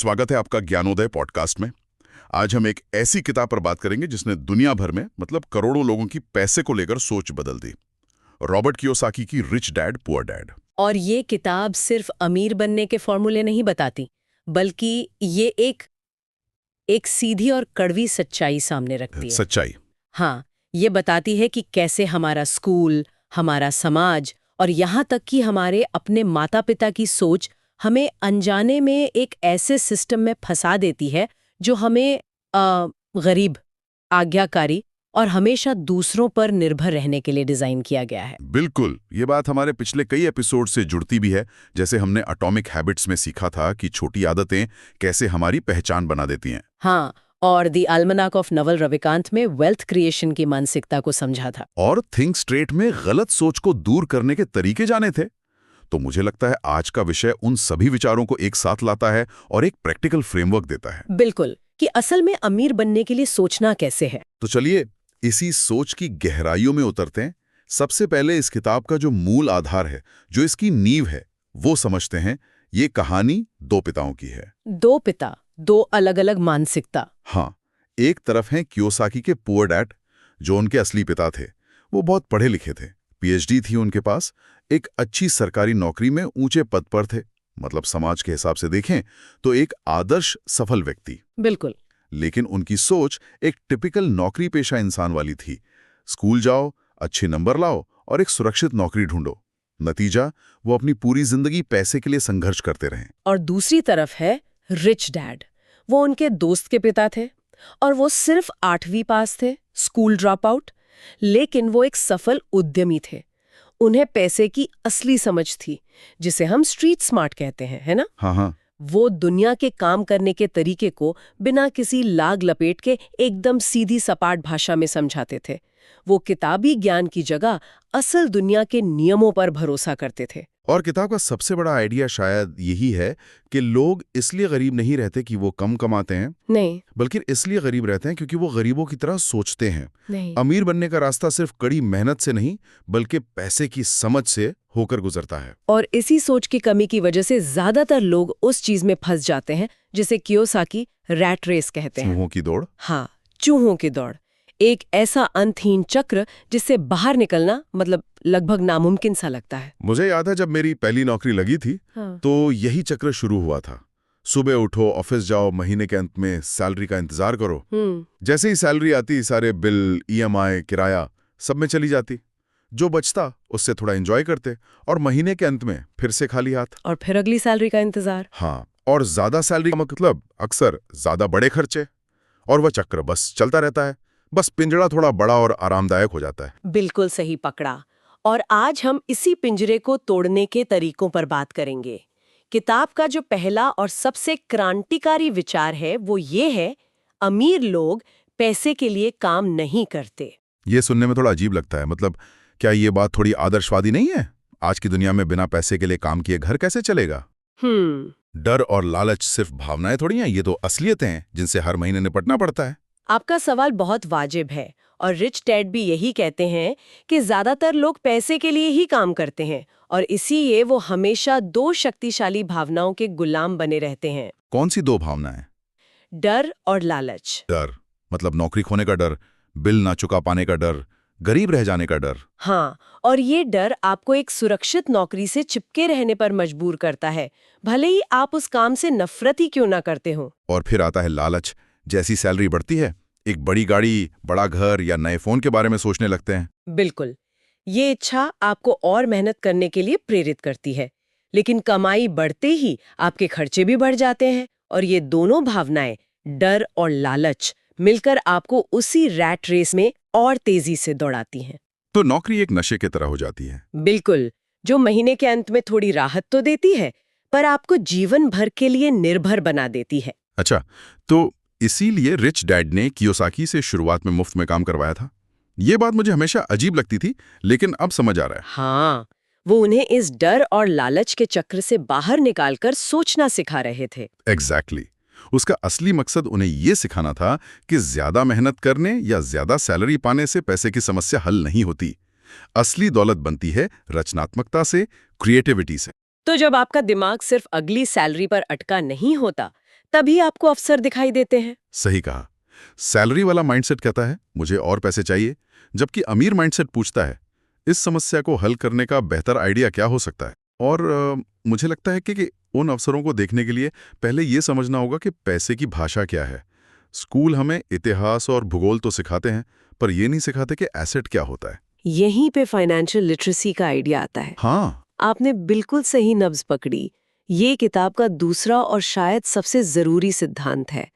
स्वागत है आपका ज्ञानोदय पॉडकास्ट में। आज हम एक ऐसी किताब पर बात करेंगे जिसने दुनिया भर में मतलब करोड़ों लोगों की पैसे को लेकर सोच बदल दी। रॉबर्ट कियोसाकी की रिच डैड पुअर डैड। और ये किताब सिर्फ अमीर बनने के फॉर्मूले नहीं बताती, बल्कि ये एक सीधी और कड़वी सच्चाई सामने रखती है। सच्चाई। हाँ, ये बताती है कि कैसे हमारा स्कूल, हमारा समाज और यहाँ तक कि हमारे अपने माता पिता की सोच हमें अनजाने में एक ऐसे सिस्टम में फंसा देती है जो हमें गरीब, आज्ञाकारी और हमेशा दूसरों पर निर्भर रहने के लिए डिजाइन किया गया है। बिल्कुल, ये बात हमारे पिछले कई एपिसोड से जुड़ती भी है। जैसे हमने एटॉमिक हैबिट्स में सीखा था कि छोटी आदतें कैसे हमारी पहचान बना देती हैं। हाँ, और द आल्मनाक ऑफ नवल रविकांत में वेल्थ क्रिएशन की मानसिकता को समझा था। और थिंक स्ट्रेट में गलत सोच को दूर करने के तरीके जाने थे। तो मुझे लगता है आज का विषय उन सभी विचारों को एक साथ लाता है और एक प्रैक्टिकल फ्रेमवर्क देता है। बिल्कुल, कि असल में अमीर बनने के लिए सोचना कैसे है। तो चलिए इसी सोच की गहराइयों में उतरते हैं। सबसे पहले इस किताब का जो मूल आधार है, जो इसकी नींव है, वो समझते हैं। ये कहानी दो पिताओं की है। दो पिता, दो अलग-अलग मानसिकता। हाँ, एक तरफ हैं कियोसाकी के पुअर डैड, जो उनके असली पिता थे। वो बहुत पढ़े लिखे थे, पीएचडी थी उनके पास, एक अच्छी सरकारी नौकरी में ऊंचे पद पर थे। मतलब समाज के हिसाब से देखें तो एक आदर्श सफल व्यक्ति। बिल्कुल। लेकिन उनकी सोच एक टिपिकल नौकरी पेशा इंसान वाली थी। स्कूल जाओ, अच्छे नंबर लाओ और एक सुरक्षित नौकरी ढूंढो। नतीजा, वो अपनी पूरी जिंदगी पैसे के लिए संघर्ष करते रहे। और दूसरी तरफ है रिच डैड। वो उनके दोस्त के पिता थे और वो सिर्फ 8वीं पास थे, स्कूल ड्रॉप आउट। लेकिन वो एक सफल उद्यमी थे। उन्हें पैसे की असली समझ थी, जिसे हम स्ट्रीट स्मार्ट कहते हैं, है ना? हाँ। वो दुनिया के काम करने के तरीके को बिना किसी लाग लपेट के एकदम सीधी सपाट भाषा में समझाते थे। वो किताबी ज्ञान की जगह असल दुनिया के नियमों पर भरोसा करते थे। और किताब का सबसे बड़ा आइडिया शायद यही है कि लोग इसलिए गरीब नहीं रहते कि वो कम कमाते हैं, नहीं, बल्कि इसलिए गरीब रहते हैं क्योंकि वो गरीबों की तरह सोचते हैं। नहीं। अमीर बनने का रास्ता सिर्फ कड़ी मेहनत से नहीं, बल्कि पैसे की समझ से होकर गुजरता है। और इसी सोच की कमी की वजह से ज्यादातर लोग उस चीज में फंस जाते हैं जिसे कियोसाकी रैट रेस कहते हैं। चूहों की दौड़। हाँ, चूहों की दौड़। एक ऐसा अंतहीन चक्र जिससे बाहर निकलना मतलब लगभग नामुमकिन सा लगता है। मुझे याद है जब मेरी पहली नौकरी लगी थी, हाँ। तो यही चक्र शुरू हुआ था। सुबह उठो, ऑफिस जाओ, महीने के अंत में सैलरी का इंतजार करो। जैसे ही सैलरी आती, सारे बिल, ईएमआई, किराया सब में चली जाती। जो बचता उससे थोड़ा एंजॉय करते और महीने के अंत में फिर से खाली हाथ। और फिर अगली सैलरी का इंतजार। हाँ, और ज्यादा सैलरी का मतलब अक्सर ज्यादा बड़े खर्चे। और वह चक्र बस चलता रहता है। बस पिंजड़ा थोड़ा बड़ा और आरामदायक हो जाता है। बिल्कुल सही पकड़ा। और आज हम इसी पिंजरे को तोड़ने के तरीकों पर बात करेंगे। किताब का जो पहला और सबसे क्रांतिकारी विचार है वो ये है, अमीर लोग पैसे के लिए काम नहीं करते। ये सुनने में थोड़ा अजीब लगता है। मतलब क्या ये बात थोड़ी आदर्शवादी नहीं है? आज की दुनिया में बिना पैसे के लिए काम किए घर कैसे चलेगा? डर और लालच सिर्फ भावनाएं थोड़ी हैं, ये तो असलियतें हैं जिनसे हर महीने निपटना पड़ता है। आपका सवाल बहुत वाजिब है और रिच डैड भी यही कहते हैं कि ज्यादातर लोग पैसे के लिए ही काम करते हैं और इसीलिए वो हमेशा दो शक्तिशाली भावनाओं के गुलाम बने रहते हैं। कौन सी दो भावनाएं? डर और लालच। डर मतलब नौकरी खोने का डर, बिल ना चुका पाने का डर, गरीब रह जाने का डर। हाँ, और ये डर आपको एक सुरक्षित नौकरी से चिपके रहने पर मजबूर करता है, भले ही आप उस काम से नफरत ही क्यों ना करते हो। और फिर आता है लालच। जैसी सैलरी बढ़ती है, एक बड़ी गाड़ी, बड़ा घर या नए फोन के बारे में सोचने लगते हैं। बिल्कुल, ये इच्छा आपको और मेहनत करने के लिए प्रेरित करती है, लेकिन कमाई बढ़ते ही आपके खर्चे भी बढ़ जाते हैं और ये दोनों भावनाएं, डर और लालच, मिलकर आपको उसी रैट रेस में और तेजी से दौड़ाती हैं। तो नौकरी एक नशे की तरह हो जाती है। बिल्कुल, जो महीने के अंत में थोड़ी राहत तो देती है, पर आपको जीवन भर के लिए निर्भर बना देती है। अच्छा, तो इसीलिए रिच डैड ने कियोसाकी से शुरुआत में मुफ्त में काम करवाया था। ये बात मुझे हमेशा अजीब लगती थी, लेकिन अब समझ आ रहा है। हाँ, वो उन्हें इस डर और लालच के चक्र से बाहर निकालकर सोचना सिखा रहे थे। एग्जैक्टली। उसका असली मकसद उन्हें ये सिखाना था कि ज्यादा मेहनत करने या ज्यादा सैलरी पाने से पैसे की समस्या हल नहीं होती। असली दौलत बनती है रचनात्मकता से, क्रिएटिविटी से। तो जब आपका दिमाग सिर्फ अगली सैलरी पर अटका नहीं होता, तभी आपको अवसर दिखाई देते हैं। सही कहा। सैलरी वाला माइंडसेट कहता है मुझे और पैसे चाहिए, जबकि अमीर माइंडसेट पूछता है इस समस्या को हल करने का बेहतर आइडिया क्या हो सकता है। और मुझे लगता है कि उन अवसरों को देखने के लिए पहले ये समझना होगा कि पैसे की भाषा क्या है। स्कूल हमें इतिहास और भूगोल तो सिखाते हैं, पर ये नहीं सिखाते कि एसेट क्या होता है। यहीं पे फाइनेंशियल लिटरेसी का आइडिया आता है। हाँ, आपने बिल्कुल सही नब्ज पकड़ी। ये किताब का दूसरा और शायद सबसे जरूरी सिद्धांत है।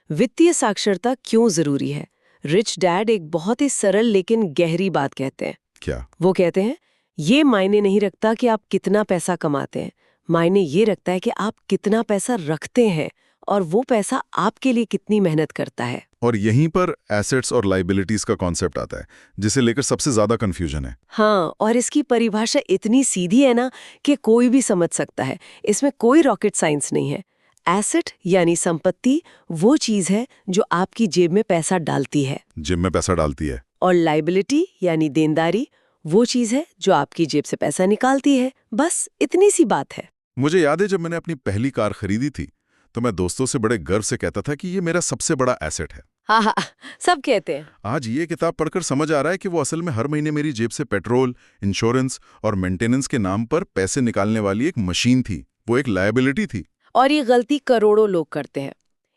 वित्तीय साक्षरता क्यों जरूरी है? रिच डैड एक बहुत ही सरल लेकिन गहरी बात कहते हैं। क्या? वो कहते हैं ये मायने नहीं रखता कि आप कितना पैसा कमाते हैं, मायने ये रखता है कि आप कितना पैसा रखते हैं और वो पैसा आपके लिए कितनी मेहनत करता है। और यहीं पर एसेट्स और लाइबिलिटीज का कॉन्सेप्ट आता है, जिसे लेकर सबसे ज्यादा कंफ्यूजन है। हाँ, और इसकी परिभाषा इतनी सीधी है ना कि कोई भी समझ सकता है। इसमें कोई रॉकेट साइंस नहीं है। एसेट यानी संपत्ति वो चीज है जो आपकी जेब में पैसा डालती है। जेब में पैसा डालती है। और लाइबिलिटी यानी देनदारी वो चीज है जो आपकी जेब से पैसा निकालती है। बस इतनी सी बात है। मुझे याद है जब मैंने अपनी पहली कार खरीदी थी तो मैं दोस्तों से बड़े गर्व से कहता था कि ये मेरा सबसे बड़ा एसेट है। हाँ हाँ, सब कहते हैं। आज ये किताब पढ़कर समझ आ रहा है कि वो असल में हर महीने मेरी जेब से पेट्रोल, इंश्योरेंस और मेंटेनेंस के नाम पर पैसे निकालने वाली एक मशीन थी। वो एक लायबिलिटी थी। और ये गलती करोड़ों लोग करते हैं।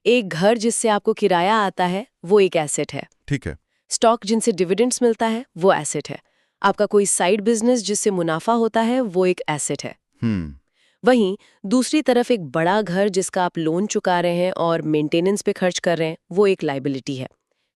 एक घर जिससे आपको किराया आता है वो एक एसेट है। ठीक है। स्टॉक जिनसे डिविडेंड्स मिलता है वो एसेट है। आपका कोई साइड बिजनेस जिससे मुनाफा होता है वो एक एसेट है। वहीं दूसरी तरफ एक बड़ा घर जिसका आप लोन चुका रहे हैं और मेंटेनेंस पे खर्च कर रहे हैं वो एक लाइबिलिटी है।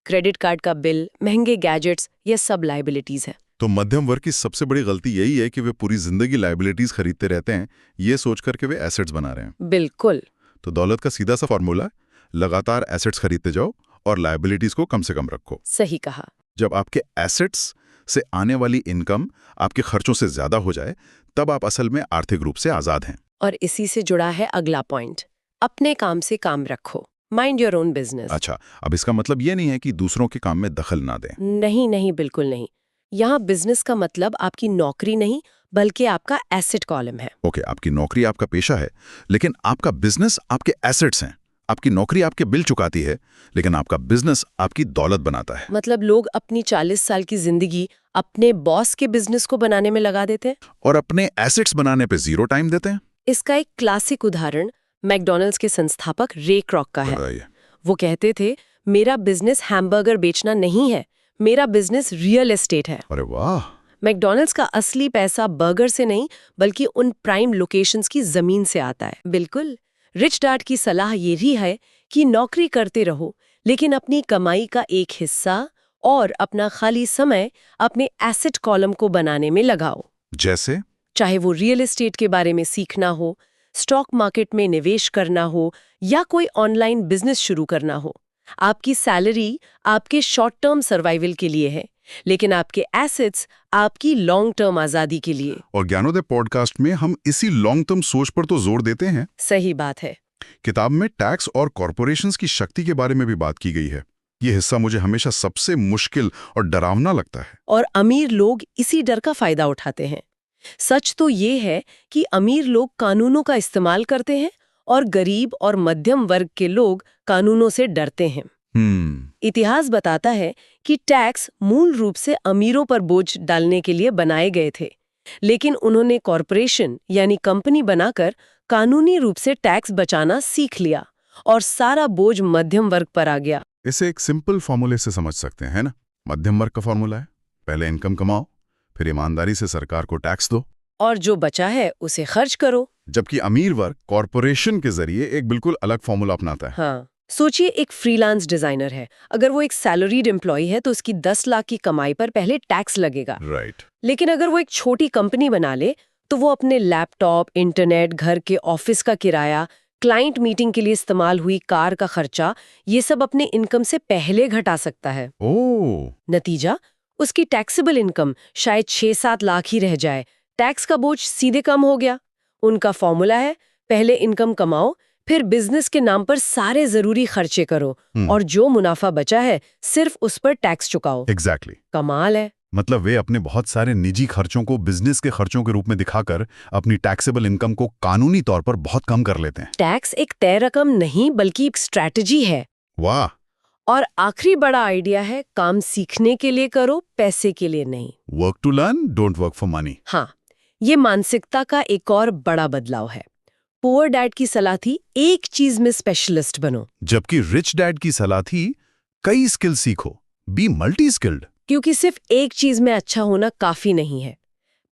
क्रेडिट कार्ड का बिल, महंगे गैजेट्स, ये सब लाइबिलिटीज है। तो मध्यम वर्ग की सबसे बड़ी गलती यही है कि वे पूरी जिंदगी लाइबिलिटीज खरीदते रहते हैं, ये सोचकर के वे एसेट्स बना रहे हैं। बिल्कुल। तो दौलत का सीधा सा फॉर्मूला, लगातार एसेट्स खरीदते जाओ और लाइबिलिटीज को कम से कम रखो। सही कहा। जब आपके एसेट्स से आने वाली इनकम आपके खर्चों से ज्यादा हो जाए, तब आप असल में आर्थिक रूप से आजाद हैं। और इसी से जुड़ा है अगला पॉइंट, अपने काम से काम रखो। Mind your own business. अच्छा, अब इसका मतलब ये नहीं है कि दूसरों के काम में दखल ना दें। नहीं नहीं, बिल्कुल नहीं। यहाँ बिजनेस का मतलब आपकी नौकरी नहीं बल्कि आपका एसेट कॉलम है। ओके, आपकी नौकरी आपका पेशा है, लेकिन आपका बिजनेस आपके एसेट्स हैं। आपकी नौकरी आपके बिल चुकाती है, लेकिन आपका बिजनेस आपकी दौलत बनाता है। मतलब लोग अपनी 40 साल की जिंदगी अपने बॉस के बिजनेस को बनाने में लगा देते हैं और अपने एसेट्स बनाने पे 0 टाइम देते हैं। इसका एक क्लासिक उदाहरण मैकडॉनल्ड्स के संस्थापक रे क्रॉक का है। वो कहते थे मेरा बिजनेस हैमबर्गर बेचना नहीं है, मेरा बिजनेस रियल एस्टेट है। अरे वाह! मैकडॉनल्ड्स का असली पैसा बर्गर से नहीं बल्कि उन प्राइम लोकेशंस की जमीन से आता है। बिल्कुल। रिच डैड की सलाह ये भी है कि नौकरी करते रहो, लेकिन अपनी कमाई का एक हिस्सा और अपना खाली समय अपने एसेट कॉलम को बनाने में लगाओ। जैसे? चाहे वो रियल एस्टेट के बारे में सीखना हो, स्टॉक मार्केट में निवेश करना हो या कोई ऑनलाइन बिजनेस शुरू करना हो। आपकी सैलरी आपके शॉर्ट टर्म सर्वाइवल के लिए है, लेकिन आपके एसेट्स आपकी लॉन्ग टर्म आजादी के लिए। और ज्ञानोदय पॉडकास्ट में हम इसी लॉन्ग टर्म सोच पर तो जोर देते हैं। सही बात है। किताब में टैक्स और कॉरपोरेशंस की शक्ति के बारे में भी बात की गई है। ये हिस्सा मुझे हमेशा सबसे मुश्किल और डरावना लगता है। और अमीर लोग इसी डर का फायदा उठाते हैं। सच तो ये है कि अमीर लोग कानूनों का इस्तेमाल करते हैं और गरीब और मध्यम वर्ग के लोग कानूनों से डरते हैं। इतिहास बताता है कि टैक्स मूल रूप से अमीरों पर बोझ डालने के लिए बनाए गए थे, लेकिन उन्होंने कॉरपोरेशन यानी कंपनी बनाकर कानूनी रूप से टैक्स बचाना सीख लिया और सारा बोझ मध्यम वर्ग पर आ गया। इसे एक सिंपल फॉर्मूले से समझ सकते हैं, है ना? मध्यम वर्ग का फॉर्मूला है, पहले इनकम कमाओ, फिर ईमानदारी से सरकार को टैक्स दो और जो बचा है उसे खर्च करो। जबकि अमीर वर्ग कॉरपोरेशन के जरिए एक बिल्कुल अलग फॉर्मूला अपनाता है। हाँ, सोचिए एक फ्रीलांस डिजाइनर है। अगर वो एक सैलरीड एम्प्लॉय है तो उसकी 10 लाख की कमाई पर पहले टैक्स लगेगा। राइट। लेकिन अगर वो एक छोटी कंपनी बना ले तो वो अपने लैपटॉप, इंटरनेट, घर के ऑफिस का किराया, क्लाइंट मीटिंग के लिए इस्तेमाल हुई कार का खर्चा, ये सब अपने इनकम से पहले घटा सकता है। ओह! नतीजा, उसकी टैक्सेबल इनकम शायद 6-7 लाख ही रह जाए। टैक्स का बोझ सीधे कम हो गया। उनका फॉर्मूला है, पहले इनकम कमाओ, फिर बिजनेस के नाम पर सारे जरूरी खर्चे करो और जो मुनाफा बचा है सिर्फ उस पर टैक्स चुकाओ। एग्जैक्टली। कमाल है। मतलब वे अपने बहुत सारे निजी खर्चों को बिजनेस के खर्चों के रूप में दिखाकर अपनी टैक्सेबल इनकम को कानूनी तौर पर बहुत कम कर लेते हैं। टैक्स एक तय रकम नहीं बल्कि एक स्ट्रैटेजी है। वाह। और आखिरी बड़ा आइडिया है, काम सीखने के लिए करो, पैसे के लिए नहीं। Work to learn, don't work for money. हाँ, ये मानसिकता का एक और बड़ा बदलाव है। पुअर डैड की सलाह थी एक चीज में स्पेशलिस्ट बनो, जबकि रिच डैड की सलाह थी कई स्किल सीखो, बी मल्टी स्किल्ड। क्योंकि सिर्फ एक चीज में अच्छा होना काफी नहीं है।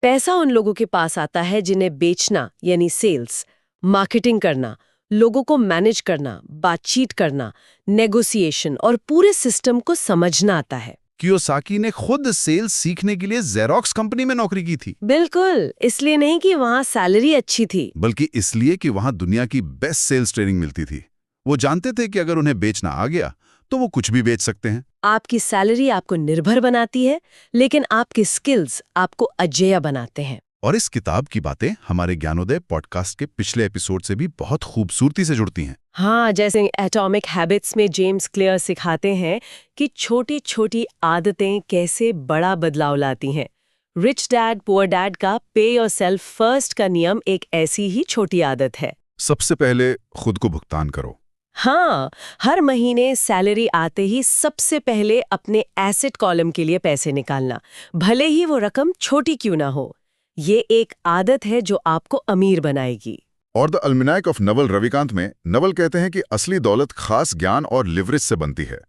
पैसा उन लोगों के पास आता है जिन्हें बेचना यानी सेल्स, मार्केटिंग करना, लोगों को मैनेज करना, बातचीत करना, नेगोशिएशन और पूरे सिस्टम को समझना आता है। कियोसाकी ने खुद सेल्स सीखने के लिए जेरोक्स कंपनी में नौकरी की थी। बिल्कुल, इसलिए नहीं कि वहां सैलरी अच्छी थी, बल्कि इसलिए कि वहां दुनिया की बेस्ट सेल्स ट्रेनिंग मिलती थी। वो जानते थे कि अगर उन्हें बेचना आ गया तो वो कुछ भी बेच सकते हैं। आपकी सैलरी आपको निर्भर बनाती है, लेकिन आपके स्किल्स आपको अजेय बनाते हैं। और इस किताब की बातें हमारे ज्ञानोदय पॉडकास्ट के पिछले एपिसोड से भी बहुत खूबसूरती से जुड़ती हैं। हाँ, जैसे एटॉमिक हैबिट्स में जेम्स क्लियर सिखाते हैं कि छोटी छोटी आदतें कैसे बड़ा बदलाव लाती हैं। रिच डैड पुअर डैड का पे योरसेल्फ फर्स्ट का नियम एक ऐसी ही छोटी आदत है। सबसे पहले खुद को भुगतान करो। हाँ, हर महीने सैलरी आते ही सबसे पहले अपने एसेट कॉलम के लिए पैसे निकालना, भले ही वो रकम छोटी क्यों ना हो। ये एक आदत है जो आपको अमीर बनाएगी। और द अल्मनाक ऑफ नवल रविकांत में नवल कहते हैं कि असली दौलत खास ज्ञान और लिवरेज से बनती है।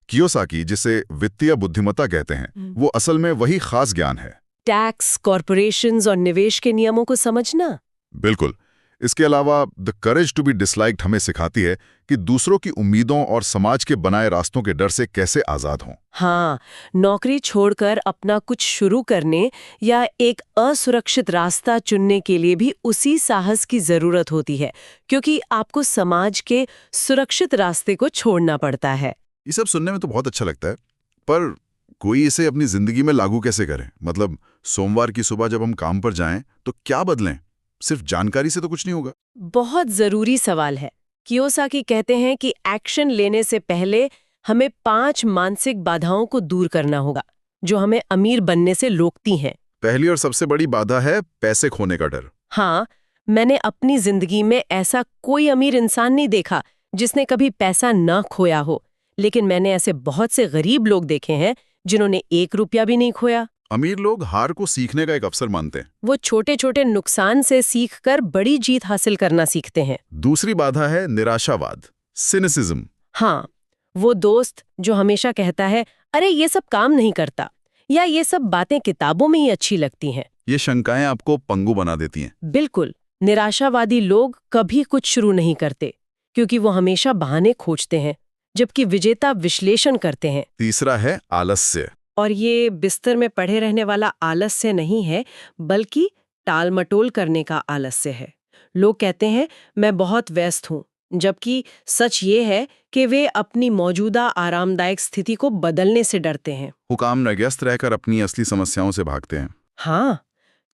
कियोसाकी, जिसे वित्तीय बुद्धिमत्ता कहते हैं, वो असल में वही खास ज्ञान है। टैक्स, कॉरपोरेशंस और निवेश के नियमों को समझना। बिल्कुल। इसके अलावा the courage to be disliked हमें सिखाती है कि दूसरों की उम्मीदों और समाज के बनाए रास्तों के डर से कैसे आजाद हों। हाँ, नौकरी छोड़कर अपना कुछ शुरू करने या एक असुरक्षित रास्ता चुनने के लिए भी उसी साहस की जरूरत होती है, क्योंकि आपको समाज के सुरक्षित रास्ते को छोड़ना पड़ता है। ये सब सुनने में तो बहुत अच्छा लगता है, पर कोई इसे अपनी जिंदगी में लागू कैसे करे? मतलब सोमवार की सुबह जब हम काम पर जाएं तो क्या बदलें? सिर्फ जानकारी से तो कुछ नहीं होगा। बहुत जरूरी सवाल है। कियोसाकी कहते हैं कि एक्शन लेने से पहले हमें 5 मानसिक बाधाओं को दूर करना होगा, जो हमें अमीर बनने से रोकती हैं। पहली और सबसे बड़ी बाधा है पैसे खोने का डर। हाँ, मैंने अपनी जिंदगी में ऐसा कोई अमीर इंसान नहीं देखा जिसने कभी पैसा न खोया हो, लेकिन मैंने ऐसे बहुत से गरीब लोग देखे हैं जिन्होंने 1 रुपया भी नहीं खोया। अमीर लोग हार को सीखने का एक अवसर मानते हैं। वो छोटे छोटे नुकसान से सीखकर बड़ी जीत हासिल करना सीखते हैं। दूसरी बाधा है निराशावाद, सिनिसिज्म। हाँ, वो दोस्त जो हमेशा कहता है, अरे ये सब काम नहीं करता, या ये सब बातें किताबों में ही अच्छी लगती हैं। ये शंकाएं आपको पंगु बना देती हैं। बिल्कुल, निराशावादी लोग कभी कुछ शुरू नहीं करते, क्योंकि वो हमेशा बहाने खोजते हैं, जबकि विजेता विश्लेषण करते हैं। तीसरा है आलस्य। और ये बिस्तर में पड़े रहने वाला आलस्य नहीं है, बल्कि टाल-मटोल करने का आलस्य है। लोग कहते हैं मैं बहुत व्यस्त हूँ, जबकि सच ये है कि वे अपनी मौजूदा आरामदायक स्थिति को बदलने से डरते हैं। हुकाम नग्यस्त रहकर अपनी असली समस्याओं से भागते हैं। हाँ,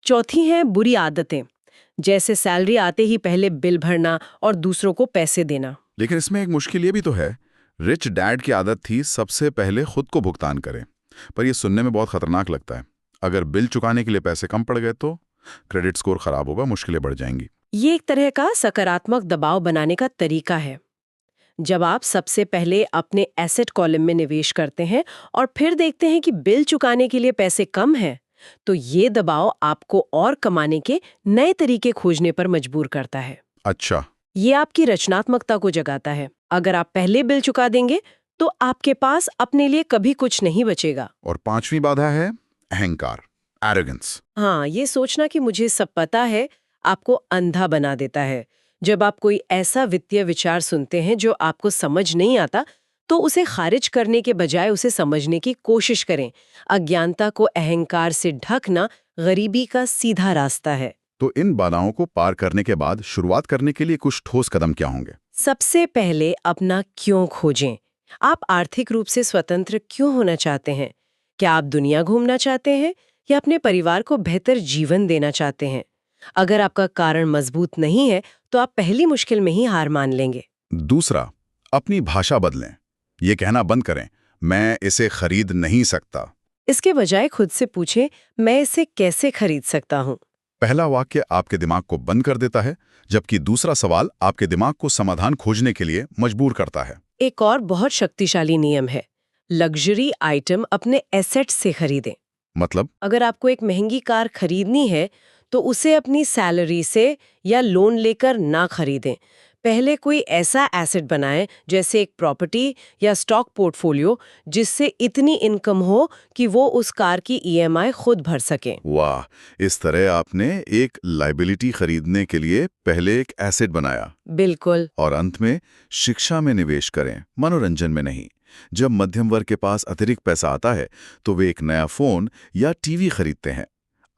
चौथी हैं बुरी आदतें, जैसे सैलरी आते ही पहले बिल भरना और दूसरों को पैसे देना। लेकिन इसमें एक मुश्किल ये भी तो है, रिच डैड की आदत थी सबसे पहले खुद को भुगतान करें, पर यह सुनने में बहुत खतरनाक लगता है। अगर बिल चुकाने के लिए पैसे कम पड़ गए तो क्रेडिट स्कोर खराब होगा, मुश्किलें बढ़ जाएंगी। ये एक तरह का सकारात्मक दबाव बनाने का तरीका है। जब आप सबसे पहले अपने एसेट कॉलम में निवेश करते हैं और फिर देखते हैं कि बिल चुकाने के लिए पैसे कम हैं, तो ये दबाव आपको और कमाने के नए तरीके खोजने पर मजबूर करता है। अच्छा, ये आपकी रचनात्मकता को जगाता है। अगर आप पहले बिल चुका देंगे तो आपके पास अपने लिए कभी कुछ नहीं बचेगा। और पांचवी बाधा है अहंकार, एरोगेंस। हाँ, ये सोचना कि मुझे सब पता है आपको अंधा बना देता है। जब आप कोई ऐसा वित्तीय विचार सुनते हैं जो आपको समझ नहीं आता, तो उसे खारिज करने के बजाय उसे समझने की कोशिश करें। अज्ञानता को अहंकार से ढकना गरीबी का सीधा रास्ता है। तो इन बाधाओं को पार करने के बाद शुरुआत करने के लिए कुछ ठोस कदम क्या होंगे? सबसे पहले अपना क्यों खोजें। आप आर्थिक रूप से स्वतंत्र क्यों होना चाहते हैं? क्या आप दुनिया घूमना चाहते हैं या अपने परिवार को बेहतर जीवन देना चाहते हैं? अगर आपका कारण मजबूत नहीं है तो आप पहली मुश्किल में ही हार मान लेंगे। दूसरा, अपनी भाषा बदलें। ये कहना बंद करें, मैं इसे खरीद नहीं सकता। इसके बजाय खुद से पूछें, मैं इसे कैसे खरीद सकता हूँ। पहला वाक्य आपके दिमाग को बंद कर देता है, जबकि दूसरा सवाल आपके दिमाग को समाधान खोजने के लिए मजबूर करता है। एक और बहुत शक्तिशाली नियम है, लग्जरी आइटम अपने एसेट्स से खरीदें। मतलब अगर आपको एक महंगी कार खरीदनी है तो उसे अपनी सैलरी से या लोन लेकर ना खरीदें। पहले कोई ऐसा एसेट बनाएं, जैसे एक प्रॉपर्टी या स्टॉक पोर्टफोलियो, जिससे इतनी इनकम हो कि वो उस कार की ईएमआई खुद भर सके। वाह, इस तरह आपने एक लाइबिलिटी खरीदने के लिए पहले एक एसेट बनाया। बिल्कुल। और अंत में शिक्षा में निवेश करें, मनोरंजन में नहीं। जब मध्यम वर्ग के पास अतिरिक्त पैसा आता है तो वे एक नया फोन या टीवी खरीदते हैं।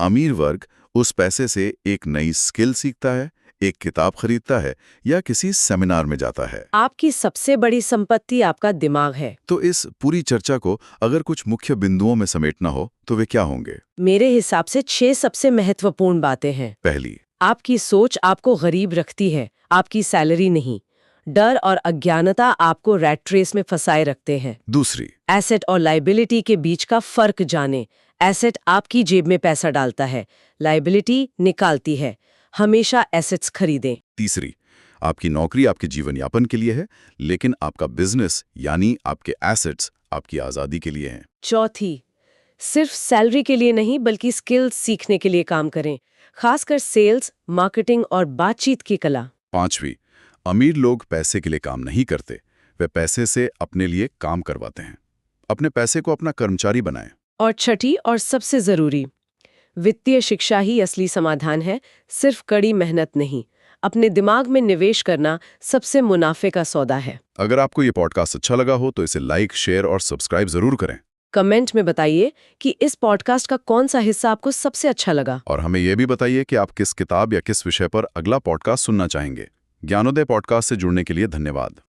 अमीर वर्ग उस पैसे से एक नई स्किल सीखता है, एक किताब खरीदता है या किसी सेमिनार में जाता है। आपकी सबसे बड़ी संपत्ति आपका दिमाग है। तो इस पूरी चर्चा को अगर कुछ मुख्य बिंदुओं में समेटना हो तो वे क्या होंगे? मेरे हिसाब से 6 सबसे महत्वपूर्ण बातें हैं। पहली, आपकी सोच आपको गरीब रखती है, आपकी सैलरी नहीं। डर और अज्ञानता आपको रैट रेस में फंसाए रखते हैं। दूसरी, एसेट और लाइबिलिटी के बीच का फर्क जानें। एसेट आपकी जेब में पैसा डालता है, लाइबिलिटी निकालती है। हमेशा एसेट्स खरीदें। तीसरी, आपकी नौकरी आपके जीवन यापन के लिए है, लेकिन आपका बिजनेस यानी आपके एसेट्स आपकी आजादी के लिए हैं। चौथी, सिर्फ सैलरी के लिए नहीं बल्कि स्किल्स सीखने के लिए काम करें, खासकर सेल्स, मार्केटिंग और बातचीत की कला। पांचवी, अमीर लोग पैसे के लिए काम नहीं करते, वे पैसे से अपने लिए काम करवाते हैं। अपने पैसे को अपना कर्मचारी बनाएं। और छठी और सबसे जरूरी, वित्तीय शिक्षा ही असली समाधान है, सिर्फ कड़ी मेहनत नहीं। अपने दिमाग में निवेश करना सबसे मुनाफे का सौदा है। अगर आपको ये पॉडकास्ट अच्छा लगा हो तो इसे लाइक, शेयर और सब्सक्राइब जरूर करें। कमेंट में बताइए कि इस पॉडकास्ट का कौन सा हिस्सा आपको सबसे अच्छा लगा। और हमें यह भी बताइए कि आप किस किताब या किस विषय पर अगला पॉडकास्ट सुनना चाहेंगे। ज्ञानोदय पॉडकास्ट से जुड़ने के लिए धन्यवाद।